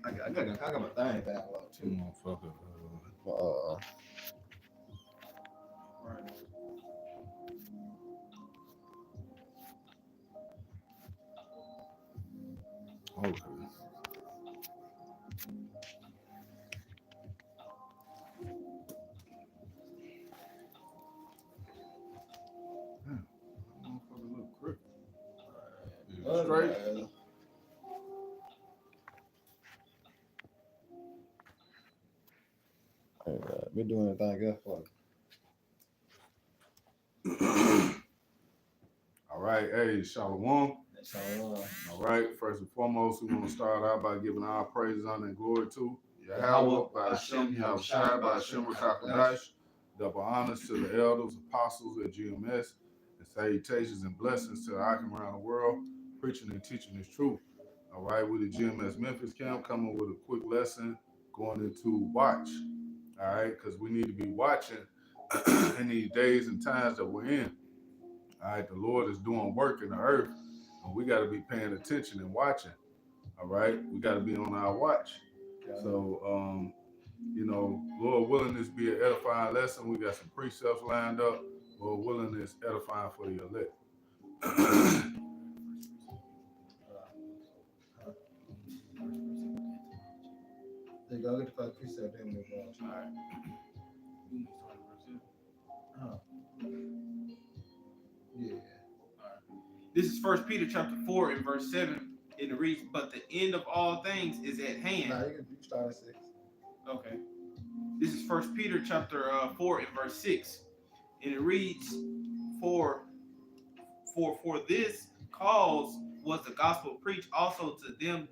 I got my thing download too. Motherfucker. Right. Okay. Damn, motherfucker look crooked. Yeah, straight. Been doing anything else for All right, hey, Shalom. so All right, first and foremost, we want to start out by giving our praises, honor, and glory to Yahweh, by Hashem, Yahushai, by Hashem, Rakakadash. Double honors to the elders, apostles at GMS, and salutations and blessings to the Akim around the world, preaching and teaching this truth. All right, we the GMS Memphis camp coming with a quick lesson going into watch. All right, because we need to be watching in these days and times that we're in. All right, the Lord is doing work in the earth, and we got to be paying attention and watching. All right, we got to be on our watch. So, you know, Lord willing, this be an edifying lesson. We got some precepts lined up. Lord willing, this edifying for the elect. There you go, get the first precept in with All right. You want to start at verse 7? Yeah. All right. This is 1 Peter chapter 4 and verse 7. And it reads, "But the end of all things is at hand." Nah, you can start at 6. Okay. This is 1 Peter chapter 4 and verse 6. And it reads, For this cause was the gospel preached also to them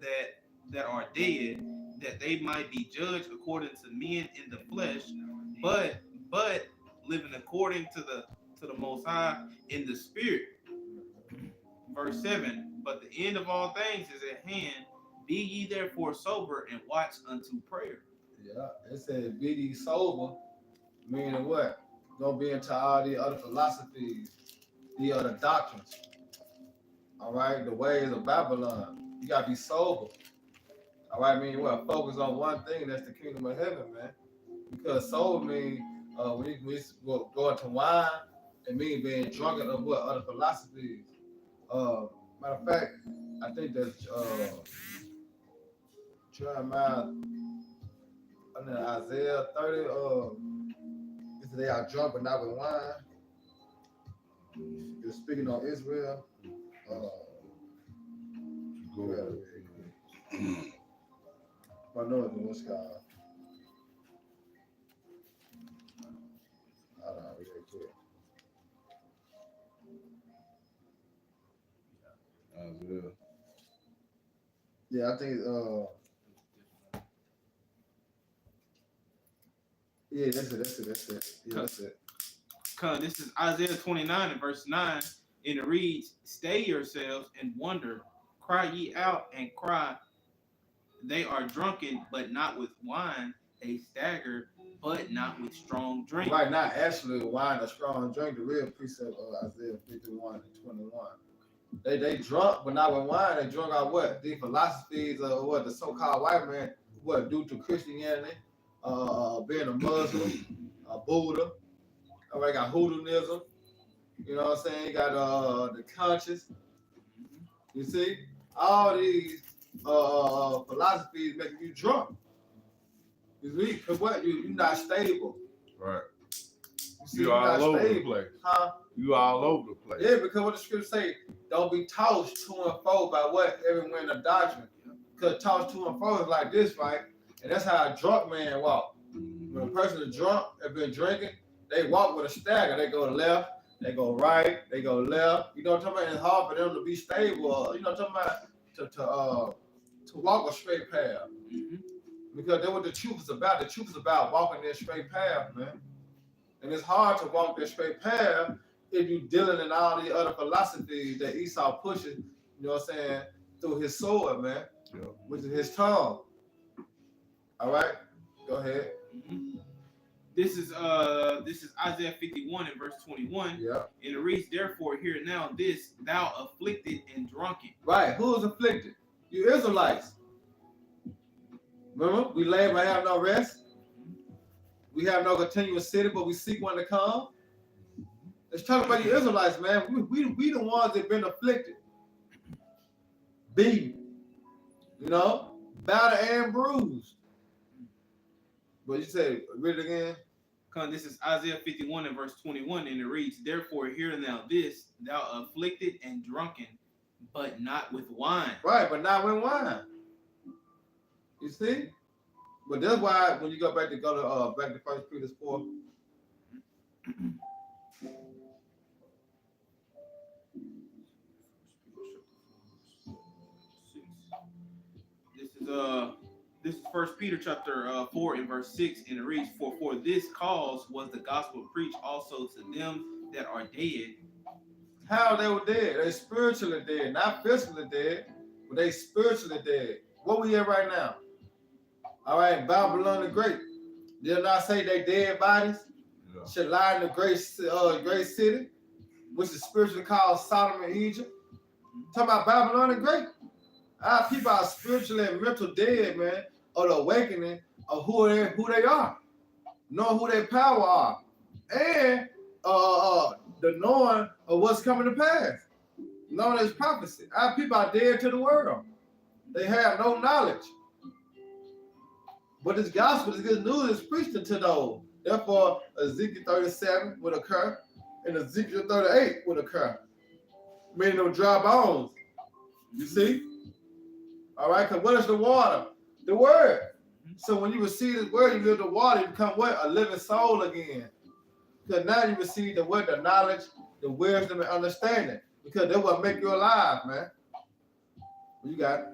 that are dead, that they might be judged according to men in the flesh, but living according to the Most High in the Spirit. Verse 7, "But the end of all things is at hand. Be ye therefore sober and watch unto prayer." Yeah, it said be ye sober, meaning what? Don't be into all the other philosophies, the other doctrines. All right, the ways of Babylon. You gotta be sober. All right, meaning what? Focus on one thing, that's the kingdom of heaven, man. Because sober means when we go into wine, it means being drunken of what? Other philosophies. Matter of fact, I think that's Jeremiah, Isaiah 30. It said they are drunk but not with wine. You're speaking on Israel. Go ahead. I know it's in what's called. Hold on, we gotta quit. Isaiah. Yeah, I think yeah, that's it. Yeah, that's it. This is Isaiah 29 and verse 9, and it reads, "Stay yourselves and wonder, cry ye out and cry. They are drunken, but not with wine. They stagger, but not with strong drink." Right, not actually wine or strong drink, the real precept of Isaiah 51 and 21. They drunk, but not with wine. They drunk out what? The philosophies of what the so-called white man, what, due to Christianity, being a Muslim, a Buddha. All right, got Hoodooism. You know what I'm saying? You got the conscious. You see? All these philosophies making you drunk. You see? Because what? You're not stable. Right. You see, You all over the place. Huh? You all over the place. Yeah, because what the scriptures say, don't be tossed to and fro by what everywhere in the doctrine. Because tossed to and fro is like this, right? And that's how a drunk man walk. When a person is drunk, have been drinking, they walk with a stagger. They go left, they go right, they go left. You know what I'm talking about? It's hard for them to be stable. You know what I'm talking about? To walk a straight path. Because that's what the truth is about. The truth is about walking that straight path, man. And it's hard to walk that straight path if you're dealing in all the other philosophies that Esau pushes, you know what I'm saying, through his sword, man, which is his tongue. All right, go ahead. This is Isaiah 51 and verse 21. Yeah. And it reads, "Therefore hear now this, thou afflicted and drunken." Right, who is afflicted? You Israelites. Remember, we labor and have no rest. We have no continuous city, but we seek one to come. It's talking about the Israelites, man. We the ones that been afflicted, beaten, battered and bruised. But you say, read it again. This is Isaiah 51 and verse 21, and it reads, "Therefore hear now this, thou afflicted and drunken, but not with wine." Right, but not with wine. You see? But that's why when you go back to 1 Peter 4. This is 1 Peter chapter 4 and verse 6, and it reads, For this cause was the gospel preached also to them that are dead." How they were dead? They spiritually dead, not physically dead, but they spiritually dead. What we at right now? All right, Babylon the Great. Did not say they dead bodies should lie in the great city, which is spiritually called Sodom and Egypt. Talking about Babylon the Great. Our people are spiritually and mental dead, man, of the awakening of who they are, knowing who their power are, and the knowing of what's coming to pass, knowing as prophecy. Our people are dead to the world. They have no knowledge. But this gospel, this good news is preached unto those. Therefore, Ezekiel 37 would occur, and Ezekiel 38 would occur. Meaning no dry bones. You see? All right, because what is the water? The word. So when you receive this word, you live the water, you become what? A living soul again. Because now you receive the word, the knowledge, the wisdom, and understanding. Because that will make you alive, man. You got it.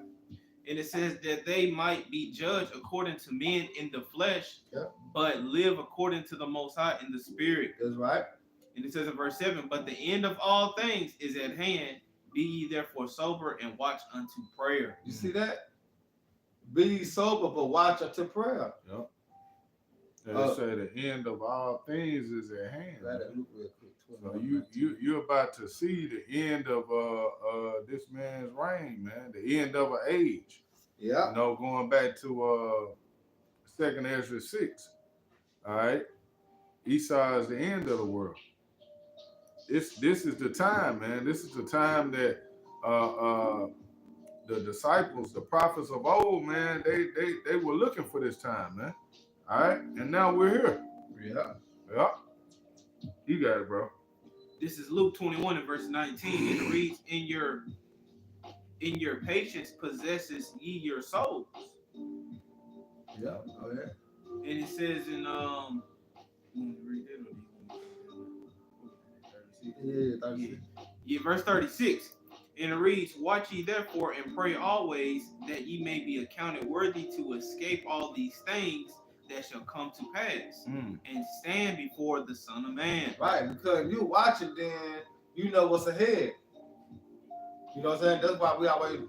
And it says that they might be judged according to men in the flesh, Yep. but live according to the Most High in the Spirit. That's right. And it says in verse 7, "But the end of all things is at hand. Be ye therefore sober and watch unto prayer." You see that? Be ye sober, but watch unto prayer. Yep. They say the end of all things is at hand. So you're about to see the end of this man's reign, man. The end of an age. Yeah. Going back to 2nd Ezra 6. All right. Esau is the end of the world. This is the time, man. This is the time that the disciples, the prophets of old, man, they were looking for this time, man. All right, and now we're here. Yeah. You got it, bro. This is Luke 21 and verse 19. And it reads, In your patience possesses ye your souls. Yeah. Oh yeah. And it says in verse 36, and it reads, "Watch ye therefore and pray always, that ye may be accounted worthy to escape all these things that shall come to pass, and stand before the Son of Man." Right, because you watch it, then you know what's ahead. You know what I'm saying? That's why we always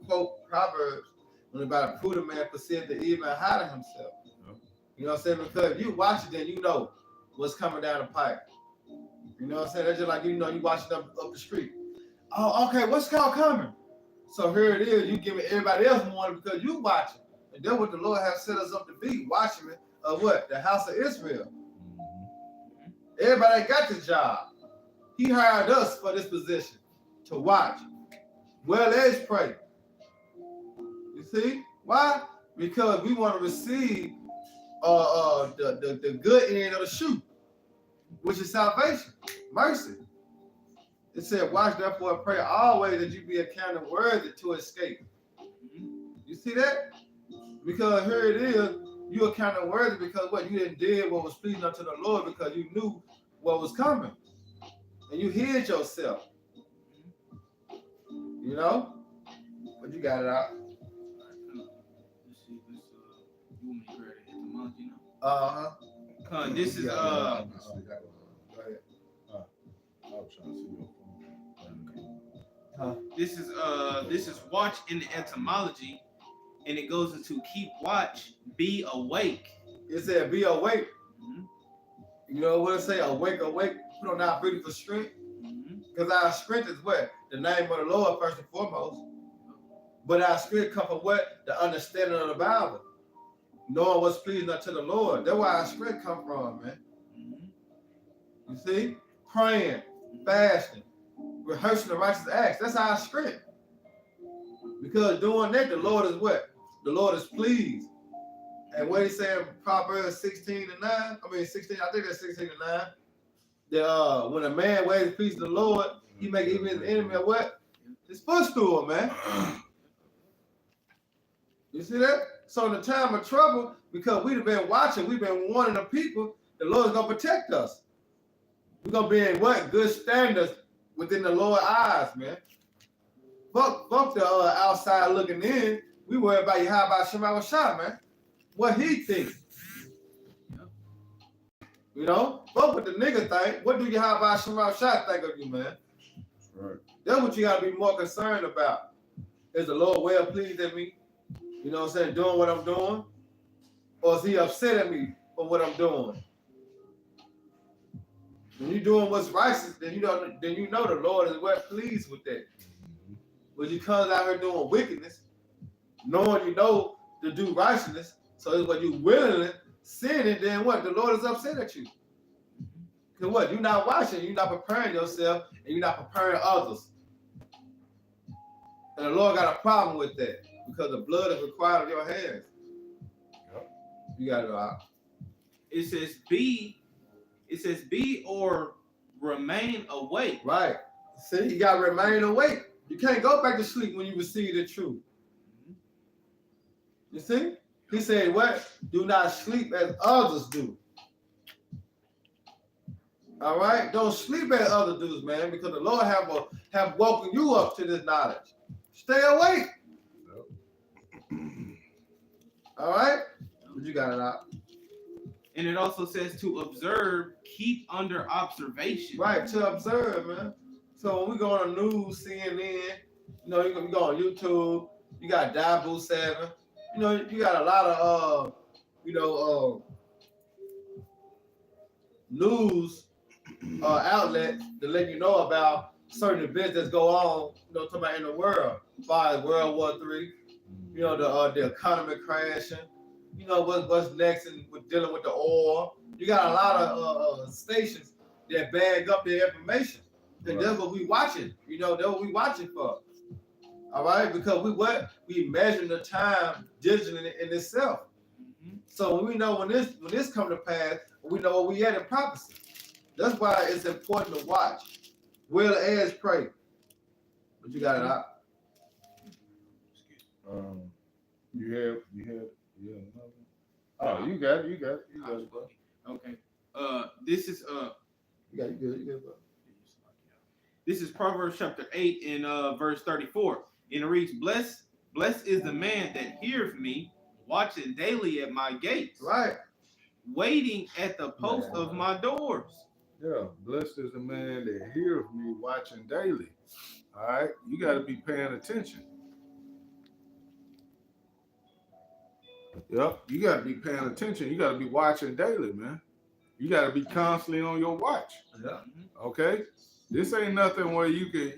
quote Proverbs when about a prudent man perceive the evil and hiding himself. You know what I'm saying? Because if you watch it, then you know what's coming down the pipe. You know what I'm saying? That's just like, you watching up the street. Oh, okay, what's coming? So here it is. You giving everybody else warning because you watching. And then what the Lord has set us up to be, watchmen of what? The house of Israel. Everybody got this job. He hired us for this position to watch. Well, let's pray. You see? Why? Because we want to receive the good end of the shoe, which is salvation, mercy. It said, "Watch therefore and pray always that you be accounted worthy to escape." You see that? Because here it is, you accounted worthy because what? You didn't did what was pleasing unto the Lord because you knew what was coming. And you hid yourself. You know? But you got it out. Let's see if this you want me to grab it etymology now? This is Go ahead. I was trying to see your phone. This is watch in the etymology, and it goes into keep watch, be awake. It said be awake. You know what it say? Awake, put on our beautiful strength. Because our strength is what? The name of the Lord first and foremost. But our spirit come from what? The understanding of the Bible. Knowing what's pleasing unto the Lord. That's where our spirit come from, man. You see? Praying, fasting, rehearsing the righteous acts. That's our strength. Because doing that, the Lord is what? The Lord is pleased. And what he said in Proverbs 16:9, I think that's 16:9, that when a man ways peace to the Lord, he make even his enemy a what? His footstool, man. You see that? So in the time of trouble, because we've been watching, we've been warning the people, the Lord's gonna protect us. We're gonna be in what? Good standards within the Lord's eyes, man. Fuck the outside looking in. We worry about Yahweh Shema Shah, man. What he thinks. You know? Fuck what the nigga think. What do Yahweh Shema Shah think of you, man? Right. That's what you gotta be more concerned about. Is the Lord well pleased at me? You know what I'm saying? Doing what I'm doing? Or is he upset at me for what I'm doing? When you're doing what's righteous, then you know the Lord is well pleased with that. When you come out here doing wickedness, knowing you know to do righteousness, so it's what you willingly sinning, then what? The Lord is upset at you. Because what? You're not watching, you're not preparing yourself, and you're not preparing others. And the Lord got a problem with that because the blood is required of your hands. Yep. You got it out. It says be or remain awake. Right. See, you got to remain awake. You can't go back to sleep when you receive the truth. You see? He said, what? Do not sleep as others do. All right? Don't sleep as others do, man, because the Lord have woken you up to this knowledge. Stay awake. All right? But you got it out. And it also says to observe, keep under observation. Right, to observe, man. So when we go on the news, CNN, you know, you go on YouTube, you got Dabu 7, you know, you got a lot of, news outlets to let you know about certain events that go on, you know, talking about in the world, by World War III, you know, the economy crashing, you know, what's next and with dealing with the oil. You got a lot of stations that bag up their information. And right. That's what we watching. You know, that's what we watching for. All right, because we measure the time digitally in itself. Mm-hmm. So when we know when this come to pass, we know where we at in prophecy. That's why it's important to watch, well as pray. But you got it out. You have another. Oh, you got it. Okay. This is You got it good, bro. This is Proverbs chapter 8 in verse 34. And it reads, Blessed is the man that heareth me, watching daily at my gates. Right. Waiting at the post of my doors. Yeah, blessed is the man that heareth me, watching daily. All right, you got to be paying attention. Yep, you got to be paying attention. You got to be watching daily, man. You got to be constantly on your watch. Yeah. Okay. This ain't nothing where you could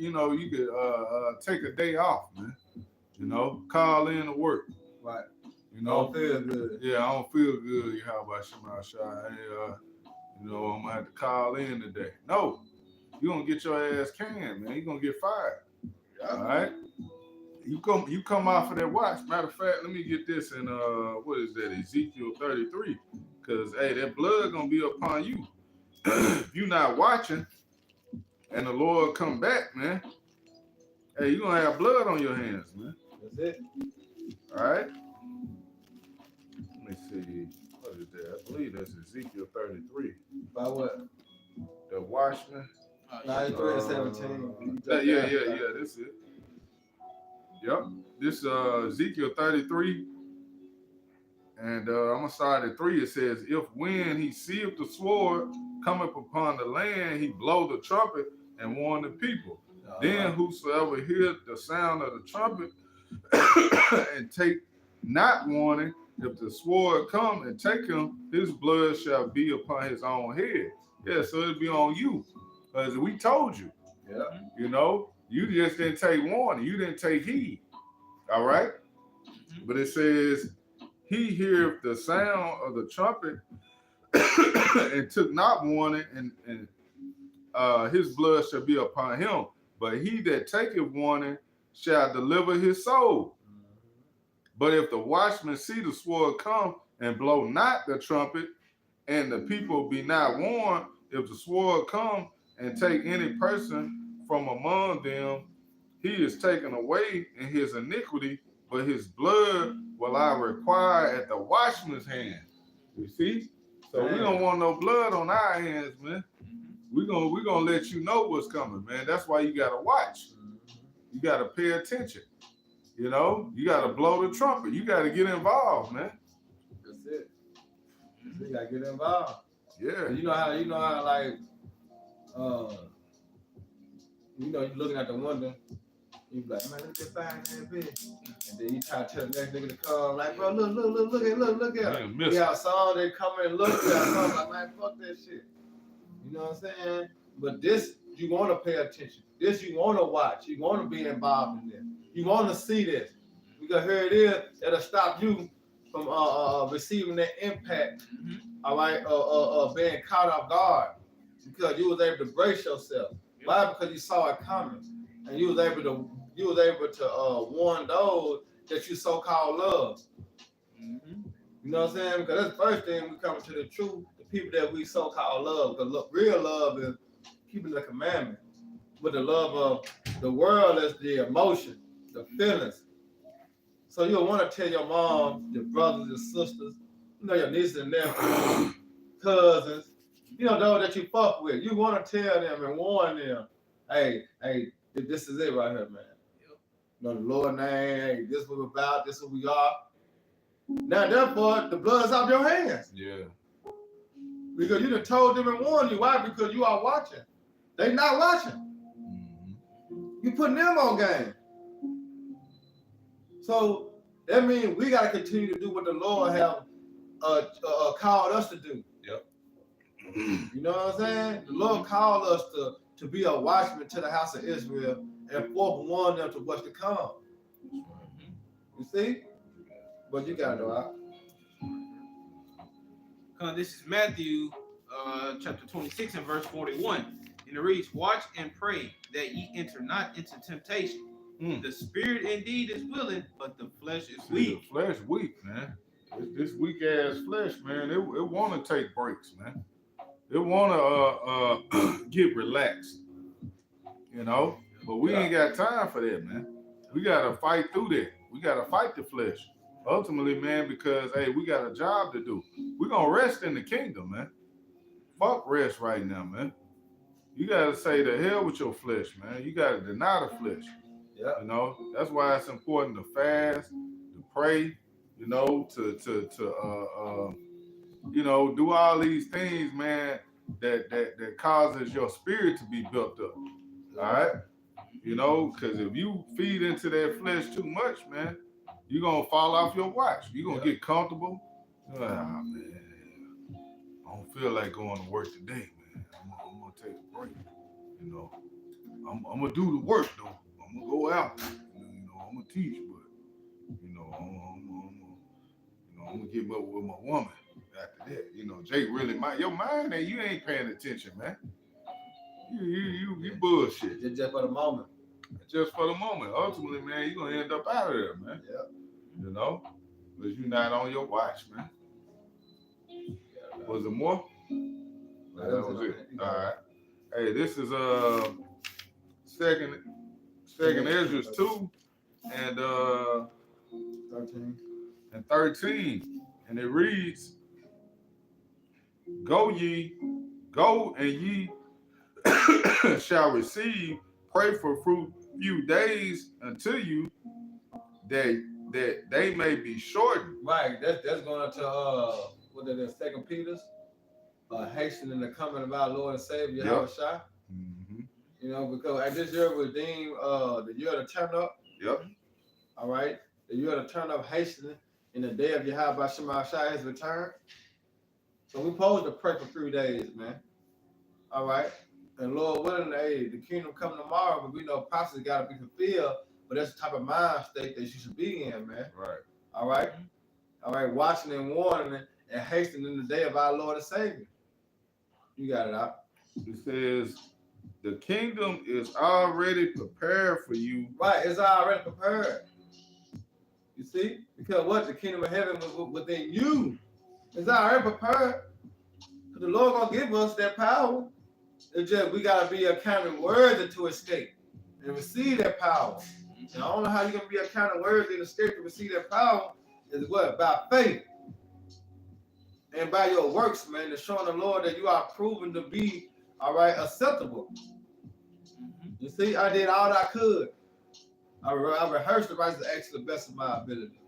take a day off, man. You know, call in to work. Right. You know, don't feel good. Yeah, I don't feel good. How about Shema Shah? I'm gonna have to call in today. No, you're gonna get your ass canned, man. You're gonna get fired. Yeah. All right. You come off of that watch. Matter of fact, let me get this in what is that? Ezekiel 33. Because that blood gonna be upon you. If you're not watching and the Lord come back, man, you're gonna have blood on your hands, man. That's it. All right. Let me see. What is that? I believe that's Ezekiel 33. By what? The watchman. 93 and 17. Yeah. That's it. Yep. This Ezekiel 33. And I'm gonna start at 3. It says, if when he seeth the sword coming upon the land, he blow the trumpet and warn the people. Then whosoever hears the sound of the trumpet and take not warning, if the sword come and take him, his blood shall be upon his own head. Yeah, so it'll be on you. As we told you. Yeah. You know, you just didn't take warning. You didn't take heed. All right? But it says, he heareth the sound of the trumpet and took not warning, and his blood shall be upon him. But he that taketh warning shall deliver his soul. But if the watchman see the sword come and blow not the trumpet, and the people be not warned, if the sword come and take any person from among them, he is taken away in his iniquity, but his blood will I require at the watchman's hand. You see? So we don't want no blood on our hands, man. We're gonna let you know what's coming, man. That's why you gotta watch. You gotta pay attention. You know, you gotta blow the trumpet. You gotta get involved, man. That's it. You gotta get involved. Yeah. You know how like you're looking at the window, you be like, man, look at that fine ass bitch. And then you try to tell the next nigga to come, like, bro, look at her. Man, Yeah, I saw they come and look at her. I'm like, man, fuck that shit. You know what I'm saying? But this, you want to pay attention. This, you want to watch. You want to be involved in this. You want to see this. Because here it is, it'll stop you from receiving that impact, all right, being caught off guard. Because you was able to brace yourself. Why? Because you saw it coming. And you was able to warn those that you so-called love. You know what I'm saying? Because that's the first thing we come to the truth, the people that we so-called love. Because real love is keeping the commandment. But the love of the world is the emotion, the feelings. So you'll want to tell your mom, your brothers, your sisters, your nieces and nephews, cousins, those that you fuck with. You want to tell them and warn them, hey, this is it right here, man. The Lord name, hey, this is what we're about, this is what we are. Now, therefore, the blood's off your hands. Yeah. Because you done told them and warned you. Why? Because you are watching. They not watching. You putting them on game. So that means we got to continue to do what the Lord have called us to do. Yep. You know what I'm saying? The Lord called us to be a watchman to the house of Israel and forewarn them to what's to come. You see? But you got to know. This is Matthew chapter 26 and verse 41. And it reads, watch and pray that ye enter not into temptation. The spirit indeed is willing, but the flesh is weak. The flesh weak, man. This weak ass flesh, man. It want to take breaks, man. It want to get relaxed, But we ain't got time for that, man. We gotta fight through that. We gotta fight the flesh. Ultimately, man, because hey, we got a job to do. We're gonna rest in the kingdom, man. Fuck rest right now, man. You gotta say the hell with your flesh, man. You gotta deny the flesh. Yeah. That's why it's important to fast, to pray, do all these things, man, that causes your spirit to be built up. All right? Because if you feed into that flesh too much, man, you're gonna fall off your watch. You're gonna get comfortable. Man, I don't feel like going to work today, man. I'm gonna take a break. I'm gonna do the work though. I'm gonna go out. I'm gonna teach, but I'm gonna get up with my woman after that. Jake really your mind, and you ain't paying attention, man. You bullshit. It's just for the moment. Just for the moment. Ultimately, man, you're gonna end up out of there, man. Yeah. Because you're not on your watch, man. Was it more? That was it. All right. Hey, this is second Ezra 2 and 13. And it reads, Go and ye shall receive, pray for few days until you that they may be shortened. Right. That's going to what is it, 2 Peter? Hastening the coming of our Lord and Savior, Yahushua. Because at this year redeemed the year to turn up. Yep. All right. The year to turn up hastening in the day of Yahweh Shemashai his return. So we supposed to pray for 3 days, man. All right. And Lord willing, the kingdom come tomorrow, but we know prophecy got to be fulfilled but that's the type of mind state that you should be in, man. Right. All right, all right, watching and warning and hastening the day of our Lord and Savior. You got it out. It says, the kingdom is already prepared for you. Right, it's already prepared. You see, because what the kingdom of heaven was within you. It's already prepared. The Lord gonna give us that power. It's just we gotta be accounted worthy to escape and receive that power. And I don't know how you're gonna be accounted worthy to escape to receive that power is what? By faith. And by your works, man, to showing the Lord that you are proven to be all right, acceptable. You see, I did all I could. I rehearsed the rights to act to the best of my ability.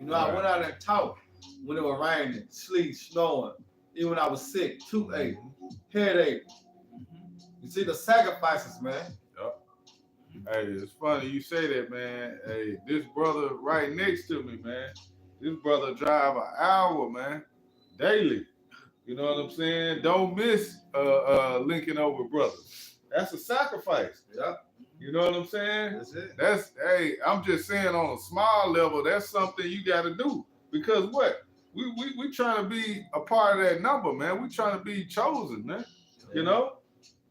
You know, I went out and taught when it was raining, sleet, snowing, even when I was sick, toothache, headache. You see the sacrifices, man. Hey, it's funny you say that, man. Hey, this brother right next to me, man. This brother drive an hour, man, daily. You know what I'm saying? Don't miss linking over brothers. That's a sacrifice. Yeah. You know what I'm saying? That's it. Hey, I'm just saying on a small level, that's something you got to do. Because what? We trying to be a part of that number, man. We trying to be chosen, man. You know?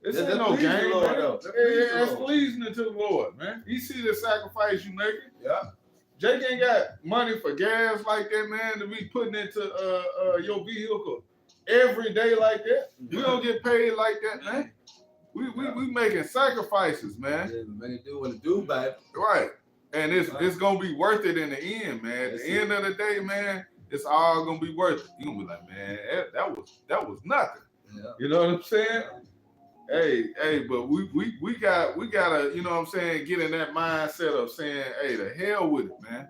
It's ain't no game, man. It's pleasing to the Lord, man. You see the sacrifice you making? Yeah. Jake ain't got money for gas like that, man, to be putting into your vehicle every day like that. We don't get paid like that, man. We making sacrifices, man. Yeah, man, do what it do, baby. Right. And it's gonna be worth it in the end, man. At the end of the day, man, it's all gonna be worth it. You gonna be like, man, that was nothing. Yeah. You know what I'm saying? Hey, but we gotta, you know what I'm saying, get in that mindset of saying, hey, the hell with it, man.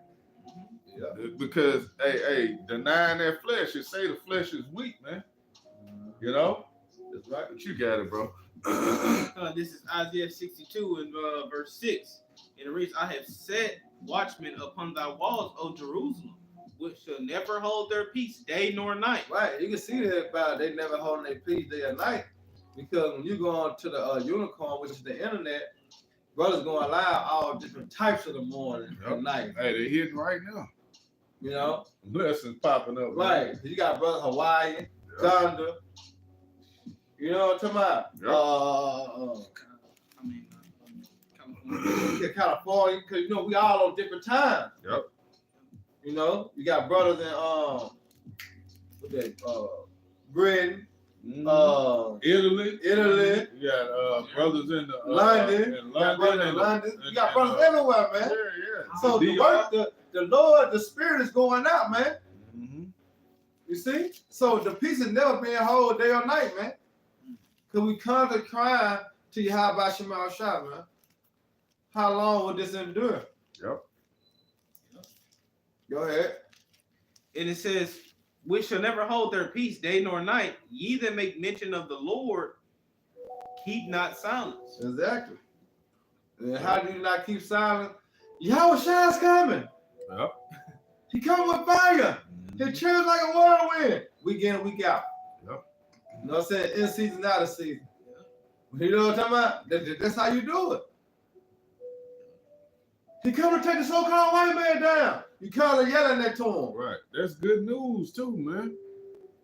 Yeah. Because hey, denying that flesh, it say the flesh is weak, man. You know? That's right. But you got it, bro. This is Isaiah 62 and verse 6. And it reads, I have set watchmen upon thy walls, O Jerusalem, which shall never hold their peace day nor night. Right. You can see that about they never holding their peace day or night. Because when you go on to the unicorn, which is the internet, brothers gonna allow all different types of the morning and night. Hey, they hitting right now. You know? Blessings popping up. Right. Man. You got brother Hawaii, Thunder. You know what I'm talking about? California, because you know we all on different times. Yep. You know, you got brothers in Britain, Italy. You got brothers in the London. You got brothers everywhere, man. Yeah. So the Lord, the Spirit is going out, man. Mm-hmm. You see? So the peace is never being whole day or night, man. Because we constantly crying to Yahweh Shema Shah, man. How long will this endure? Yep. Go ahead. And it says, which shall never hold their peace day nor night, ye that make mention of the Lord, keep not silence. Exactly. And how do you not keep silent? Yahweh Shah's coming. Yep. He coming with fire. He cheers like a whirlwind. Week in, week out. Yep. You know what I'm saying? In season, out of season. You know what I'm talking about? That's how you do it. He come to take the so-called white man down. You kind of yelling that to him. Right. That's good news too, man.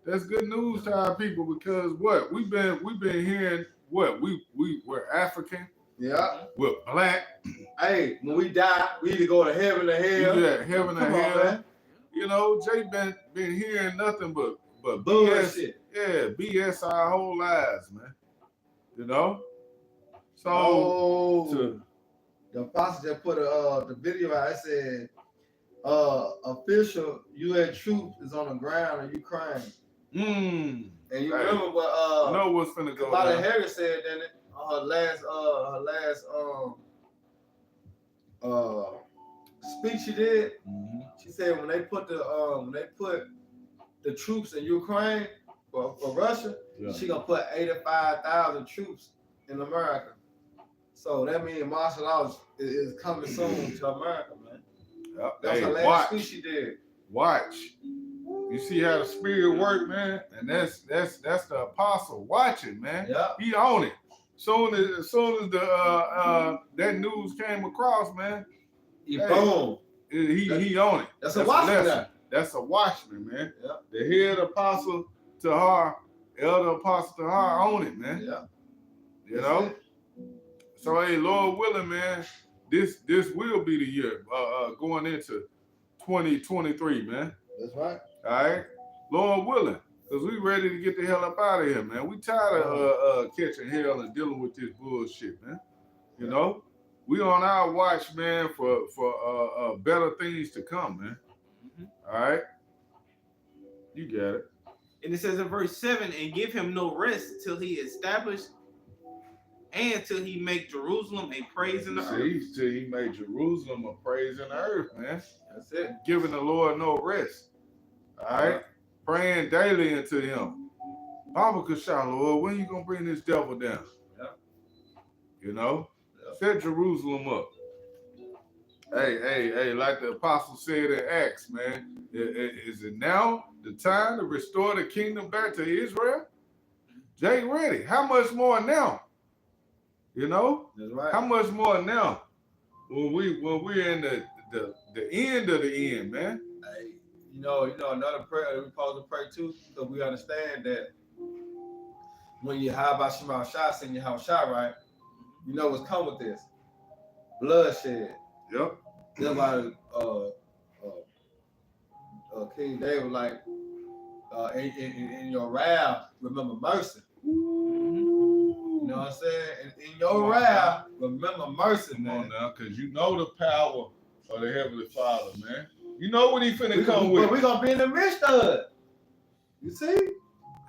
That's good news to our people because what we've been hearing. What we're African. Yeah. We're black. Hey, when we die, we either go to heaven or hell. Yeah, heaven or hell. Man. You know, Jay been hearing nothing but bullshit. BS. Yeah, BS our whole lives, man. You know. So the apostle just put the video out. It said, official UN troops is on the ground in Ukraine. And you remember what know what's finna go Kamala down. Harris said, didn't it? Her last speech she did. Mm-hmm. She said when they put the troops in Ukraine for Russia, she gonna put 85,000 troops in America. So that means martial law is coming soon to America, man. Yep. That's her last speech she did. Watch. You see how the spirit work, man? And that's the apostle watching, man. Yeah. He on it. Soon as the that news came across, man, Boom. He on it. That's a watchman lesson. now. That's a watchman, man. Yep. The head apostle Tahar, elder apostle Tahar on it, man. Yeah. You know? So hey, Lord willing, man, this will be the year going into 2023, man. That's right. All right, Lord willing, because we ready to get the hell up out of here, man. We tired of catching hell and dealing with this bullshit, man. You know, we on our watch, man, for better things to come, man. All right, you got it. And it says in verse 7, and give him no rest till he establish and till he make Jerusalem a praise in the earth. Till he made Jerusalem a praise in the earth, man. That's it. Giving the Lord no rest. All right, praying daily into him. Baba Kasha, Lord, when you gonna bring this devil down? Yeah. You know, Yeah. set Jerusalem up. Hey, like the apostle said in Acts, man, is it now the time to restore the kingdom back to Israel? Jay ready. How much more now? You know, That's right. how much more now? When we're in the end of the end, man. Hey, you know, another prayer that we supposed to pray too, because we understand that when you hide by Shema Shai, sing your house Shai, right? You know what's come with this. Bloodshed. Yep. That's why King David like in your wrath, remember mercy. You know what I'm saying? In your wrath, remember mercy, Come man. on now, because you know the power of the Heavenly Father, man. You know what he finna come with. But we're gonna be in the midst of it. You see? Come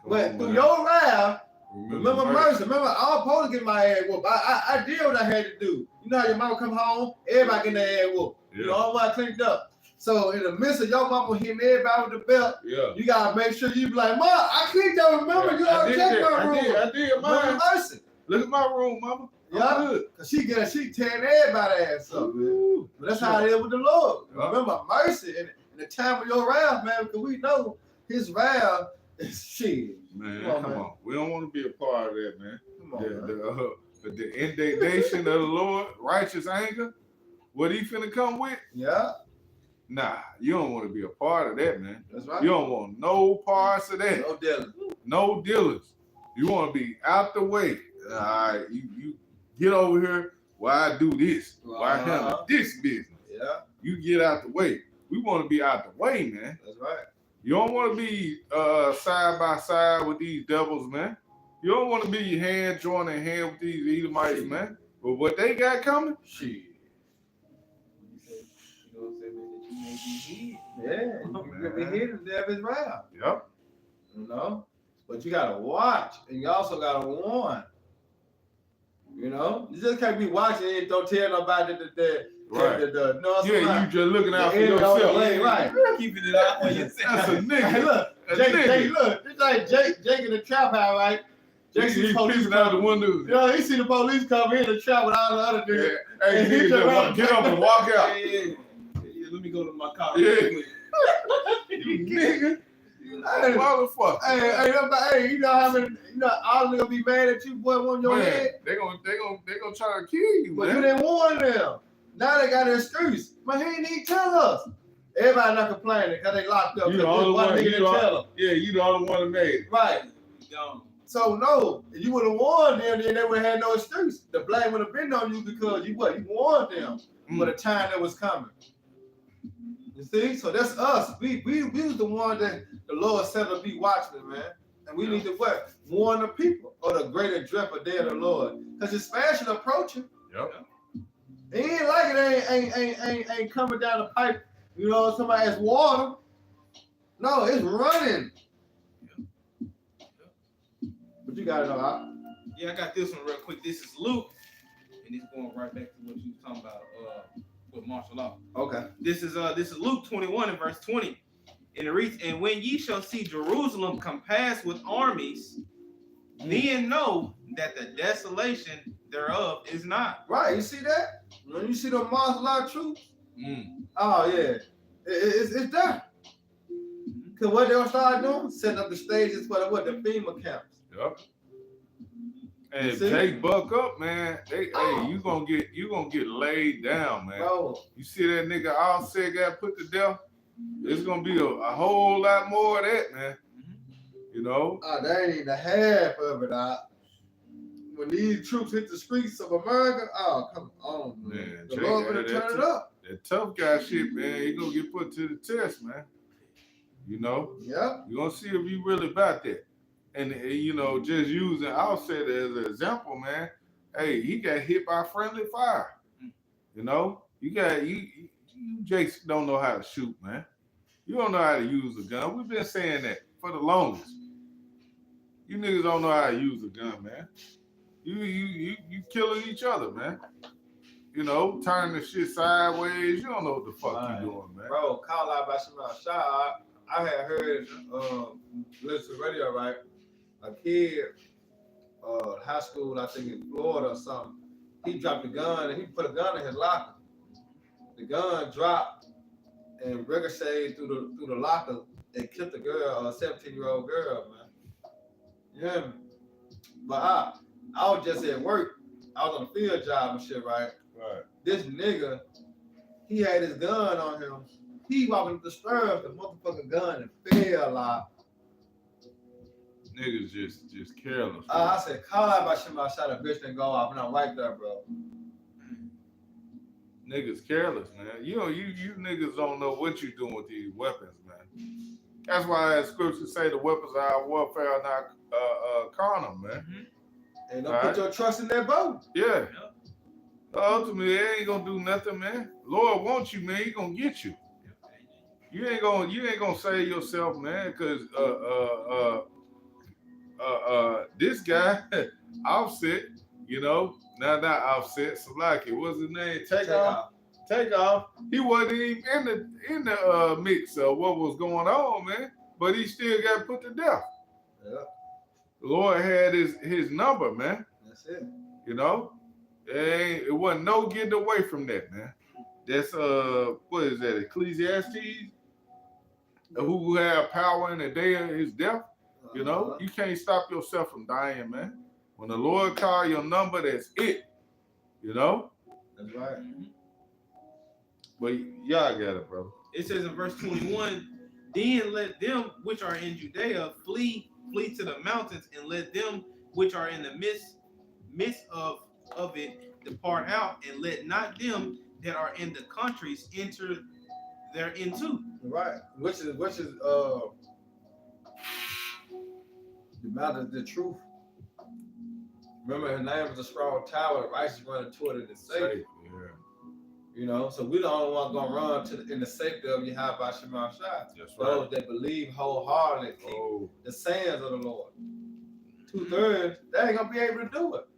But on, through man. your wrath, remember mercy. Remember, I was supposed to get my ass whooped. I did what I had to do. You know how your mama come home, everybody getting their ass whooped. Yeah. You know, all I cleaned up. So in the midst of your mama hitting everybody with the belt, Yeah. you gotta make sure you be like, Ma, I cleaned up. Remember, you I already did checked that. my room. I did Remember mine. mercy. Look at my room, mama. I'm Yeah. good. Cause she tearing everybody ass up, man. Ooh. But that's how it is with the Lord. Yeah. Remember mercy in the time of your wrath, man, because we know his wrath is shit. Man, Come on, come man. on. We don't want to be a part of that, man. Come on, man. The indignation of the Lord, righteous anger, what he finna come with? Yeah, Nah, you don't want to be a part of that, man. that's right. You don't want no parts of that. No dealing. No dealers. You want to be out the way. All right, you get over here while I do this. While I handle this business. Yeah, You get out the way. We want to be out the way, man. that's right. You don't want to be side by side with these devils, man. You don't want to be hand joining hand with these Edomites, man. But what they got coming? Shit. You know what I'm saying? That you may be hid. Yeah, you can be hidden there his wrath. Yep. You know? But you gotta watch and you also gotta warn. You know? You just can't be watching and don't tell nobody that Right. no, Yeah, you just looking out for enemy on the yourself. way, right. Keeping it out for yourself. That's a Hey, nigga. look, A Jake, nigga. look, it's like Jake in the trap house, right? Jake see He's the police peeping out the come. window. You know, he see the police come in the trap with all the other niggas. Hey, And he nigga, just just get up and walk out. Yeah, let me go to my car. Yeah. real quick. You nigga. Hey, Motherfucker. hey, you know how many, all niggas be mad at you, boy, on your Man, head. they gonna try to kill you, But you man. didn't warn them. Now they got an excuse. Man, he didn't even tell us. Everybody not complaining because they locked up. You the Because only one one. nigga You didn't the, tell them. yeah, you the only one that made it. Right. You gone. So no, if you would have warned them, then they would have had no excuse. The blame would have been on you because you warned them for the time that was coming. You see? So that's us. We was the one that the Lord said to be watchmen, man. And we need to what? Warn the people of the greater dreadful day of the Lord. Because it's fashion approaching. Yep. It ain't like it ain't coming down the pipe, you know, somebody has water. No, it's running. But you gotta know how. Yeah, I got this one real quick. This is Luke, and it's going right back to what you were talking about with martial law. Okay. This is Luke 21 and verse 20. And it reads, and when ye shall see Jerusalem compassed with armies, then know that the desolation thereof is not. Right, you see that? When you see the martial law troops, Mm. oh yeah, it's done. Cause what they'll start doing, setting up the stages for the FEMA camps. Yep. And if they buck up, man, hey, you gonna get laid down, man. Bro. You see that nigga Offset got put to death? It's gonna be a whole lot more of that, man. You know? That ain't even the half of it, when these troops hit the streets of America, come on, man. The Lord gonna turn it up. That tough guy shit, man, he gonna get put to the test, man. You know? Yep. You're gonna see if you really about that. And you know, just using Offset as an example, man. Hey, he got hit by friendly fire. You know? You Jakes don't know how to shoot, man. You don't know how to use a gun. We've been saying that for the longest. You niggas don't know how to use a gun, man. You killing each other, man. You know, turning the shit sideways. You don't know what the fuck you doing, man. Bro, call out by somebody shot. I had heard listen to radio, right? A kid, high school, I think in Florida or something. He dropped a gun and he put a gun in his locker. The gun dropped and ricocheted through the locker and killed the girl, a 17-year-old girl, man. You hear me? But I was just at work. I was on a field job and shit, right? Right. This nigga, he had his gun on him. He walking up the stairs, the motherfucking gun and fell out. Niggas just careless. I said, call out by somebody shot a bitch and go off, and I'm right there, bro. Niggas careless, man. You know, you niggas don't know what you doing with these weapons, man. That's why scriptures say the weapons of our warfare are not carnal, man. And don't put your trust in that boat. Yeah. Ultimately, they ain't gonna do nothing, man. Lord wants you, man. He gonna get you. You ain't gonna save yourself, man, because this guy, Offset, you know, not Offset, Salaki, what's his name? Takeoff. He wasn't even in the mix of what was going on, man. But he still got put to death. Yeah. The Lord had his number, man. That's it. You know, it wasn't no getting away from that, man. That's what is that? Ecclesiastes, who have power in the day of his death. You know, you can't stop yourself from dying, man. When the Lord call your number, that's it. You know. That's right. But y'all got it, brother. It says in verse 21, then let them which are in Judea flee to the mountains, and let them which are in the midst of it depart out, and let not them that are in the countries enter thereinto. Right. Which is the mountain of the truth. Remember, his name was a strong tower. The righteous run to it and it's safe. Yeah. You know, so we the only one gonna run in the safety of Yahweh Shema Shai. That's right. Those that believe wholeheartedly keep the sayings of the Lord. 2/3, they ain't gonna be able to do it.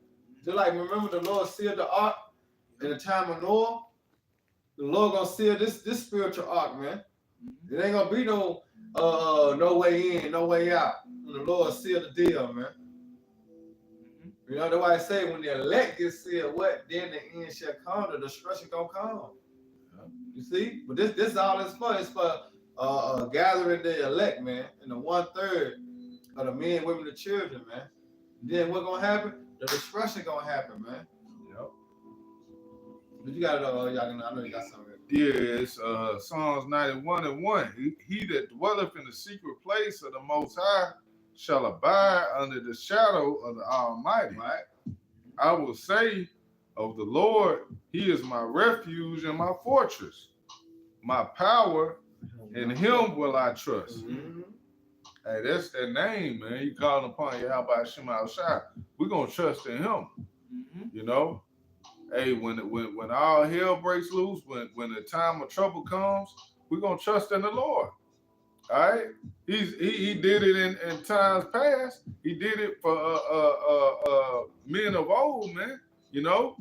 Just like remember the Lord sealed the ark in the time of Noah. The Lord gonna seal this spiritual ark, man. It ain't gonna be no way in, no way out. When the Lord sealed the deal, man. You know, that's why I say when the elect gets sealed, what? Then the end shall come, the destruction gonna come. You see? But this all is for. It's for gathering the elect, man, and the 1/3 of the men, women, and children, man. Then what gonna happen? The destruction gonna happen, man. Yep. But you got it, I know you got something. Yeah, it's Psalms 91:1. He that dwelleth in the secret place of the Most High shall abide under the shadow of the Almighty. Right. I will say of the Lord, He is my refuge and my fortress, my power, in Him will I trust. Mm-hmm. Hey, that's that name, man. You calling upon Yahweh Shema Shai. We're gonna trust in Him. You know. Hey, when all hell breaks loose, when the time of trouble comes, we're gonna trust in the Lord. All right, he did it in times past. He did it for men of old, man. You know,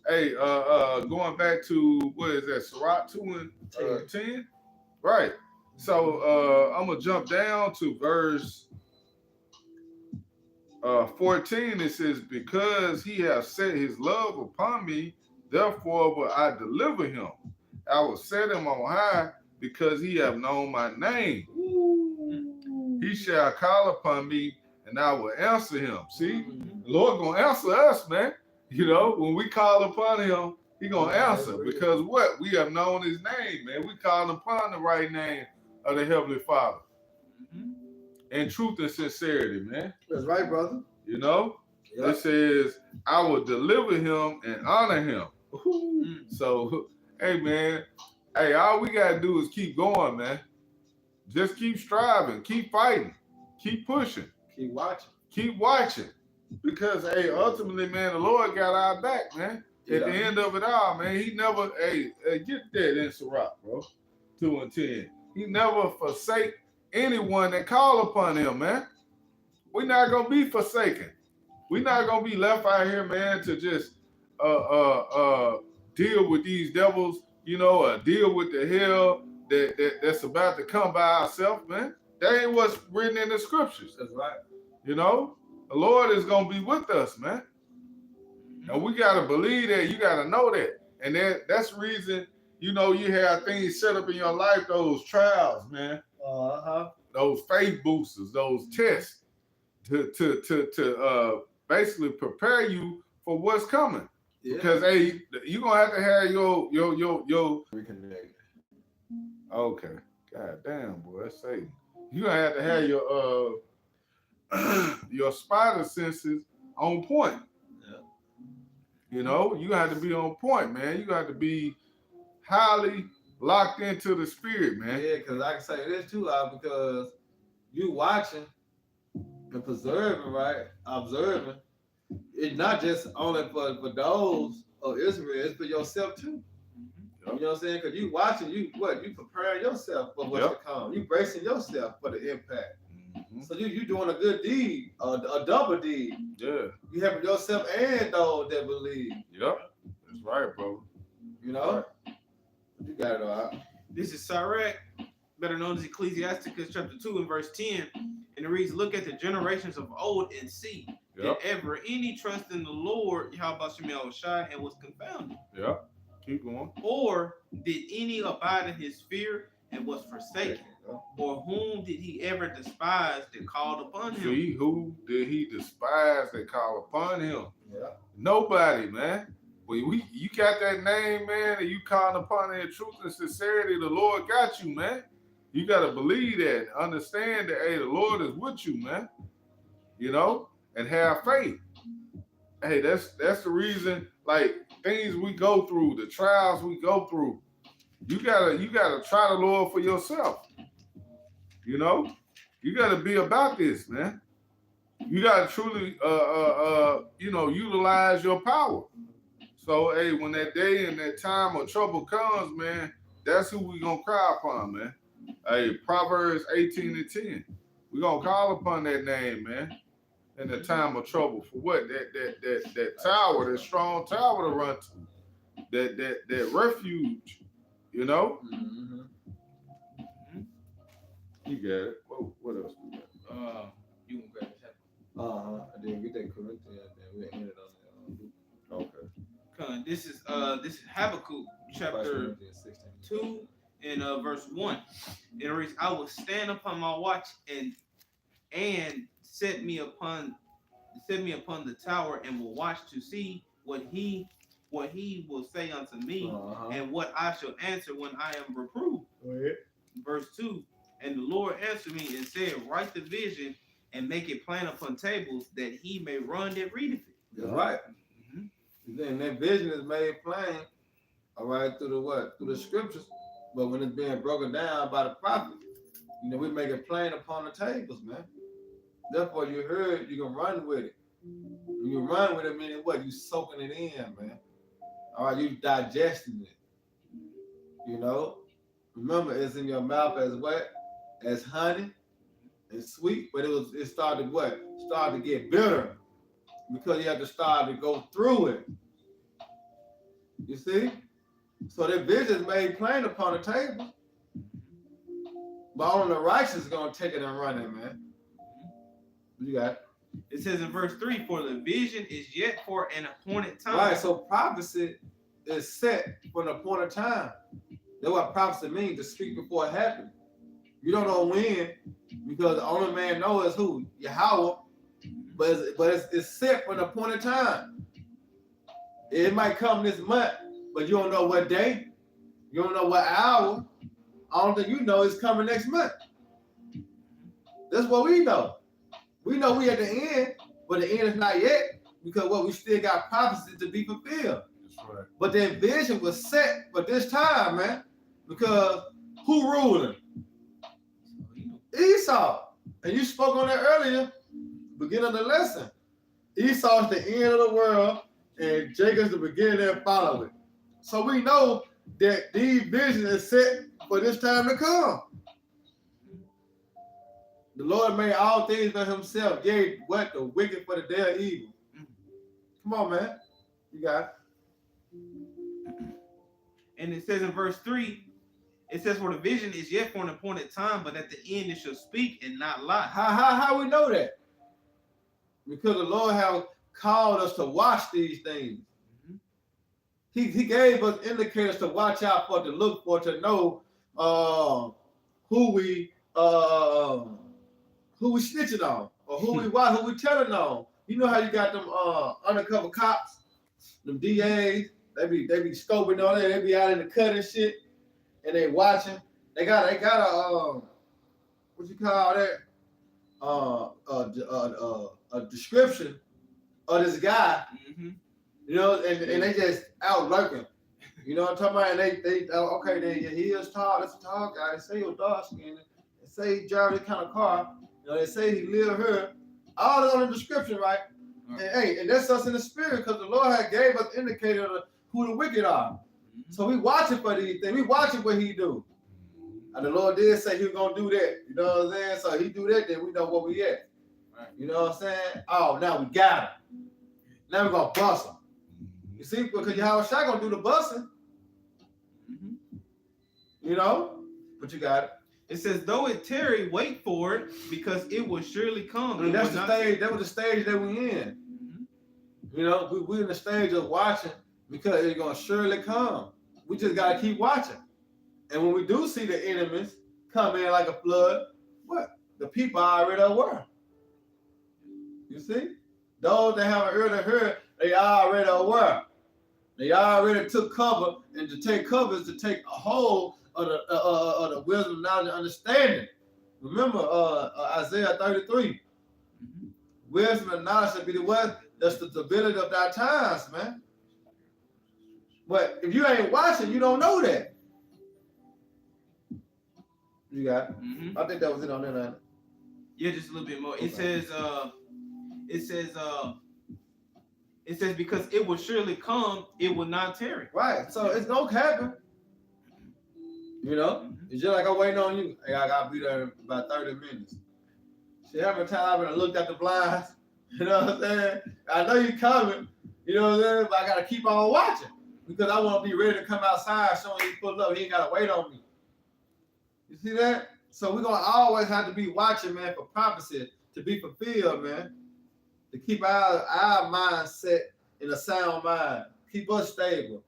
hey, going back to what is that? Sirach 2:10, right? So I'm gonna jump down to verse 14. It says, "Because he has set his love upon me, therefore will I deliver him. I will set him on high, because he have known my name. He shall call upon me, and I will answer him." See, The Lord gonna answer us, man. You know, when we call upon him, he gonna answer. Because what? We have known his name, man. We call upon the right name of the Heavenly Father. In truth and sincerity, man. That's right, brother. You know? Yep. It says, I will deliver him and honor him. So, hey, man. Hey, all we got to do is keep going, man. Just keep striving. Keep fighting. Keep pushing. Keep watching. Keep watching. Because, hey, ultimately, man, the Lord got our back, man. At the end of it all, man, he never, get that in Sirach, bro. 2 and 10. He never forsake anyone that call upon him, man. We're not going to be forsaken. We're not going to be left out here, man, to just deal with these devils, you know, deal with the hell that's about to come by ourselves, man. That ain't what's written in the scriptures. That's right. You know, the Lord is going to be with us, man. And we got to believe that. You got to know that. And that's the reason, you know, you have things set up in your life, those trials, man. Those faith boosters, those tests to basically prepare you for what's coming. Yeah. Because, hey, you're going to have to have your reconnect. Okay. God damn, boy. That's Satan. You're going to have your spider senses on point. You know, you got to be on point, man. You got to be highly locked into the spirit, man. Yeah, because I can say this too, because you watching and preserving, right? Observing. It's not just only for those of Israel, it's for yourself too. Yep. You know what I'm saying? Because you watching, you preparing yourself for what's to come. You bracing yourself for the impact. So you doing a good deed, a double deed. Yeah. You helping yourself and those that believe. Yep. That's right, bro. You know? You got it all right. This is Sirach, better known as Ecclesiasticus chapter 2 and verse 10. And it reads, look at the generations of old and see, did ever any trust in the Lord, Yahweh Shem Shai, and was confounded? Yeah. Keep going. Or did any abide in his fear and was forsaken? Or whom did he ever despise that called upon him? See, who did he despise that called upon him? Yeah. Nobody, man. When you got that name, man, and you calling upon it in truth and sincerity, the Lord got you, man. You got to believe that and understand that, hey, the Lord is with you, man. You know, and have faith. Hey, that's the reason, like, things we go through, the trials we go through, you gotta try the Lord for yourself. You know, you got to be about this, man. You got to truly, utilize your power. So, hey, when that day and that time of trouble comes, man, that's who we going to cry upon, man. Hey, Proverbs 18 and 10. We're going to call upon that name, man, in the time of trouble. For what? That tower, that strong tower to run to. That refuge, you know? Mm-hmm. You got it. Whoa, what else we got? You can grab it. I didn't get that Corinthians, then we ended on that. Okay. This is Habakkuk chapter 2 and verse 1. It reads, I will stand upon my watch and set me upon the tower and will watch to see what he will say unto me and what I shall answer when I am reproved. Verse 2. And the Lord answered me and said, write the vision and make it plain upon tables that he may run that readeth it. That's right. Then that vision is made plain, all right, through the what? Through the scriptures. But when it's being broken down by the prophet, you know, we make it plain upon the tables, man. Therefore, you heard, you can run with it. When you run with it, meaning what? You soaking it in, man. All right, you digesting it. You know? Remember, it's in your mouth as what? As honey and sweet, but it started what? Started to get bitter because you have to start to go through it. You see? So that vision is made plain upon the table. But only the righteous is going to take it and run it, man. You got it. It says in verse 3, for the vision is yet for an appointed time. Right, so prophecy is set for an appointed time. That's what prophecy means, to speak before it happens. You don't know when, because the only man knows is who? Yahweh. it's set for an appointed time. It might come this month, but you don't know what day. You don't know what hour. I don't think you know it's coming next month. That's what we know. We know we at the end, but the end is not yet because we still got prophecies to be fulfilled. That's right. But that vision was set for this time, man. Because who ruling? Esau. And you spoke on that earlier, beginning of the lesson. Esau's the end of the world, and Jacob's the beginning and follow it. So we know that these visions are set for this time to come. The Lord made all things for himself, gave what? The wicked for the day of evil. Come on, man. You got it. And it says in verse 3, it says, for the vision is yet for an appointed time, but at the end it shall speak and not lie. How we know that? Because the Lord have called us to watch these things. He gave us indicators to watch out for, to look for, to know who we snitching on, or who we telling on. You know how you got them undercover cops, them DAs, they be scoping on it, they be out in the cut and shit, and they watching. They got a what you call that? A description of this guy. You know, and they just out lurking. You know what I'm talking about? And he is tall. That's a tall guy. They say he was dark skinned. They say he drive this kind of car. You know, they say he live here. All is on the description, right? And that's us in the spirit, because the Lord had gave us indicator of who the wicked are. So we watching for these things. We watching what he do. And the Lord did say he was gonna do that. You know what I'm saying? So he do that, then we know where we at. Right. You know what I'm saying? Oh, now we got him. Now we're gonna bust him. You see, because Yahweh Shai gonna do the busting. You know? But you got it. It says, though it tarry, wait for it, because it will surely come. And that's the stage. That was the stage that we in. You know, we in the stage of watching because it's gonna surely come. We just gotta keep watching. And when we do see the enemies come in like a flood, what? The people are already aware. You see? Those that haven't heard or heard, they are already aware. They already took cover, and to take cover is to take a hold of the wisdom, knowledge, and understanding. Remember Isaiah 33. Wisdom and knowledge should be the what? That's the stability of our times, man. But if you ain't watching, you don't know that. You got it? I think that was it on that line. Yeah, just a little bit more. Okay. It says because it will surely come, it will not tarry. Right. So it's gonna happen. You know? It's just like I'm waiting on you. Hey, I gotta be there in about 30 minutes. See how many times I looked at the blinds? You know what I'm saying? I know you're coming, you know what I'm saying? But I gotta keep on watching because I want to be ready to come outside showing he pulled up. He ain't gotta wait on me. You see that? So we're gonna always have to be watching, man, for prophecy to be fulfilled, man. To keep our mindset in a sound mind. Keep us stable.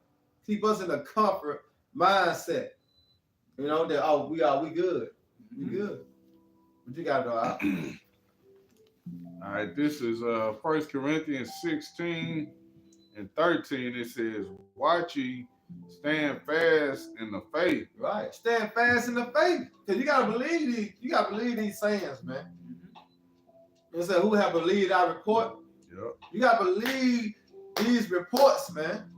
Keep us in a comfort mindset. You know, that we good. We good. What you got, though? All right, this is 1 Corinthians 16 and 13. It says, watch ye, stand fast in the faith. Right. Stand fast in the faith. Because you gotta believe these sayings, man. It said, who have believed our report? Yep. You gotta believe these reports, man.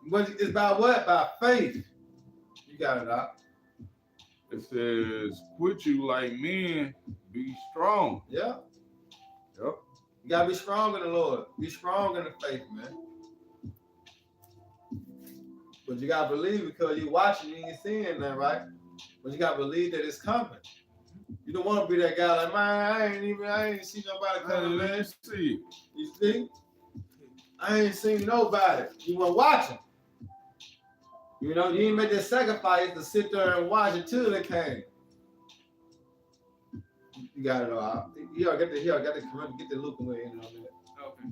But it's by what? By faith. You got it out. It says, quit you like men, be strong. Yeah. Yep. You gotta be strong in the Lord. Be strong in the faith, man. But you gotta believe because you're watching, you ain't seeing that, right? But you gotta believe that it's coming. You don't want to be that guy like, man, I ain't see nobody coming, man. See. You see? I ain't seen nobody. You weren't watching. You know, you didn't make that sacrifice to sit there and watch until it came. You got it all. Got the get the loop away in on that. Okay.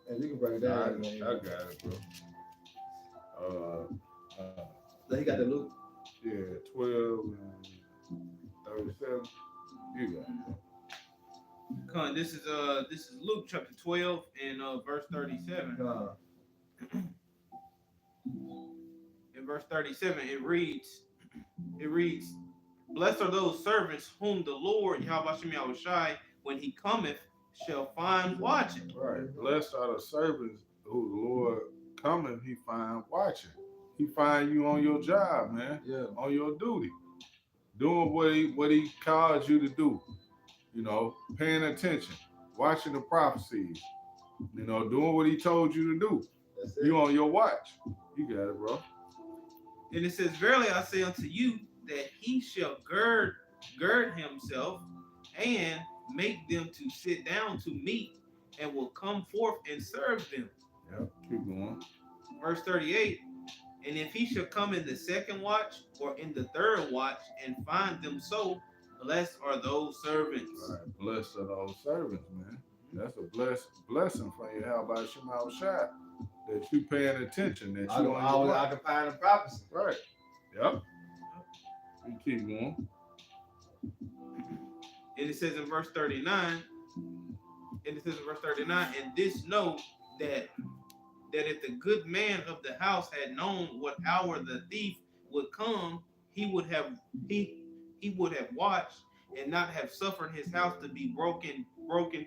And you can break it down. I got it, bro. So he got the loop. Yeah, 12 and 37. You got it, bro. This is Luke chapter 12 and verse 37. In verse 37, it reads, "Blessed are those servants whom the Lord Yahweh Shem Yahushai, when he cometh, shall find watching." Right. Blessed are the servants who the Lord cometh, he find watching. He find you on your job, man. Yeah. On your duty. Doing what he called you to do. You know, paying attention, watching the prophecies, you know, doing what he told you to do. That's it. You on your watch. You got it, bro. And it says, "Verily I say unto you, that he shall gird himself and make them to sit down to meat, and will come forth and serve them." Yep, keep going. Verse 38, "And if he shall come in the second watch or in the third watch and find them so, blessed are those servants." Right. Blessed are those servants, man. That's a blessing from your Yahweh Shem Yahushai, that you paying attention, that I you don't on your always watch. occupying the prophecy. Right. Yep. You keep going. And it says in verse 39, "And this know that if the good man of the house had known what hour the thief would come, he would have watched and not have suffered his house to be broken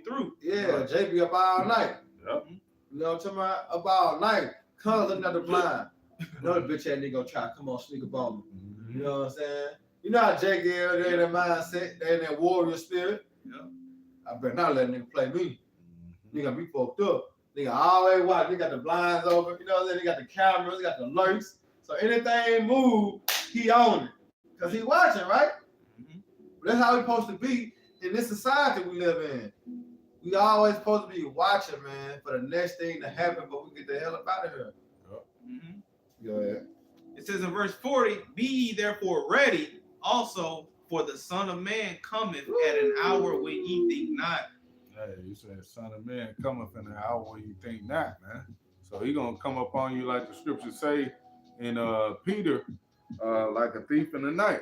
through." Yeah, Right. JB up all night. Yep. You know what I'm talking about? Up all night. Come looking at the blind. You know the bitch ass nigga gonna try to come on sneak up on me. You know what I'm saying? You know how Jake is, they in that mindset, they in that warrior spirit. Yeah. I better not let a nigga play me. Nigga be fucked up. Nigga always watch. They got the blinds open. You know what I'm saying? They got the cameras, they got the alerts. So anything move, he on it. Cause he watching, right? That's how we supposed to be in this society we live in. We always supposed to be watching, man, for the next thing to happen, but we get the hell up out of here. Go ahead. It says in verse 40, "Be ye therefore ready also, for the Son of Man cometh at an hour when ye think not." Hey, you said Son of Man cometh in an hour when you think not, man. So he gonna come up on you like the scriptures say in Peter, like a thief in the night.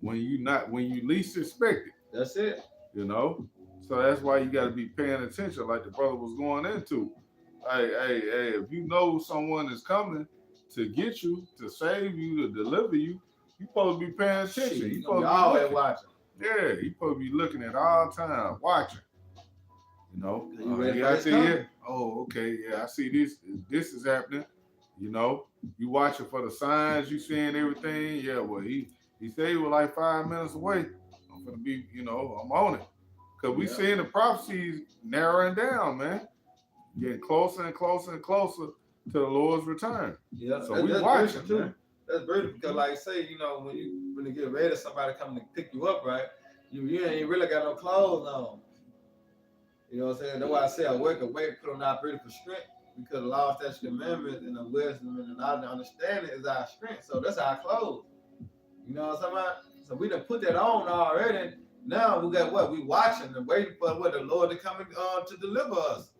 when you least expect it. That's it. You know? So that's why you gotta be paying attention, like the brother was going into. Hey, if you know someone is coming to get you, to save you, to deliver you, you supposed to be paying attention. Shit, You you supposed to be always looking. watching. Yeah, you supposed to be looking at all time, watching. You know, You ready he for out this there, coming? yeah. Oh, okay, yeah, I see this. This is happening. You know, you watching for the signs, you seeing everything. Yeah, well, he said he was like 5 minutes away. I'm gonna be, you know, I'm on it. Cause we seeing the prophecies narrowing down, man. Getting closer and closer and closer to the Lord's return. Yeah, So we that's watching, beautiful, too. man. That's beautiful because, like I say, you know, when you get ready, somebody coming to pick you up, right? You ain't really got no clothes on. You know what I'm saying? That's why I say I work away, put on our beautiful strength, because the law, statutes, commandments, and the wisdom and the knowledge and understanding is our strength. So that's our clothes. You know what I'm talking about? So we done put that on already. Now we got what? We watching and waiting for what the Lord to come to deliver us.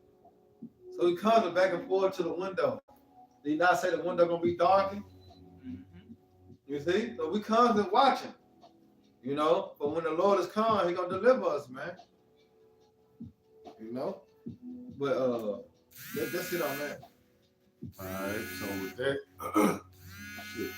So he comes back and forth to the window. Did he not say the window gonna be darkened? You see? So we constantly watching. You know, but when the Lord is come, he gonna deliver us, man. You know? But that's it on that. All right, so with that, shit.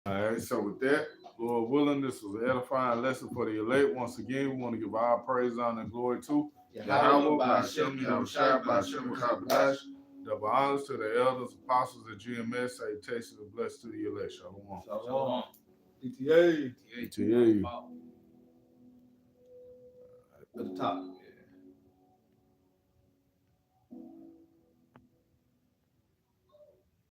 All right, so with that, Lord willing, this was an edifying lesson for the elect. Once again, we want to give our praise, honor, and glory to Yahweh, by Hashem, Yahushua, by Hashem, Kakadash. Double honors to the elders, apostles at GMS. Salutations and blessed to the elect. Shalom. Shalom. ETA ETA. at the top.